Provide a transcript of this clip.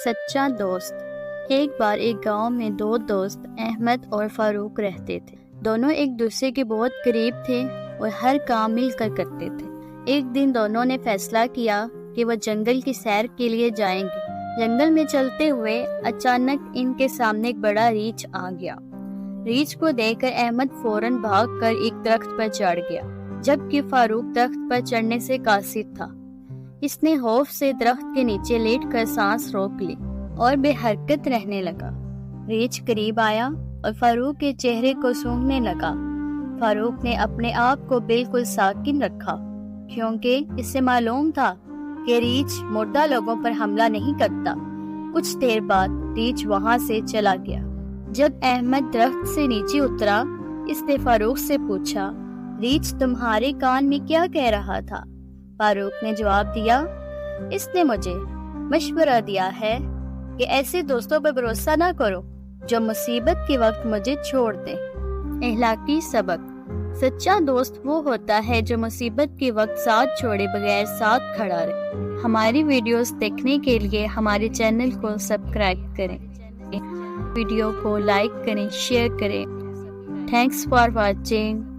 سچا دوست۔ ایک بار ایک گاؤں میں دو دوست احمد اور فاروق رہتے تھے۔ دونوں ایک دوسرے کے بہت قریب تھے اور ہر کام مل کر کرتے تھے۔ ایک دن دونوں نے فیصلہ کیا کہ وہ جنگل کی سیر کے لیے جائیں گے۔ جنگل میں چلتے ہوئے اچانک ان کے سامنے ایک بڑا ریچھ آ گیا۔ ریچھ کو دیکھ کر احمد فوراً بھاگ کر ایک درخت پر چڑھ گیا، جبکہ فاروق درخت پر چڑھنے سے قاصر تھا۔ اس نے خوف سے درخت کے نیچے لیٹ کر سانس روک لی اور بے حرکت رہنے لگا۔ ریچھ قریب آیا اور فاروق کے چہرے کو سونگھنے لگا۔ فاروق نے اپنے آپ کو بالکل ساکن رکھا، کیونکہ اس سے معلوم تھا کہ ریچھ مردہ لوگوں پر حملہ نہیں کرتا۔ کچھ دیر بعد ریچھ وہاں سے چلا گیا۔ جب احمد درخت سے نیچے اترا، اس نے فاروق سے پوچھا، ریچھ تمہارے کان میں کیا کہہ رہا تھا؟ فاروق نے جواب دیا، اس نے مجھے مشورہ دیا ہے کہ ایسے دوستوں پر بھروسہ نہ کرو جو مصیبت کے وقت مجھے چھوڑ دیں۔ اخلاقی سبق۔ سچا دوست وہ ہوتا ہے جو مصیبت کے وقت ساتھ چھوڑے بغیر ساتھ کھڑا رہے۔ ہماری ویڈیوز دیکھنے کے لیے ہمارے چینل کو سبسکرائب کریں، ویڈیو کو لائک کریں، شیئر کریں۔ Thanks for watching.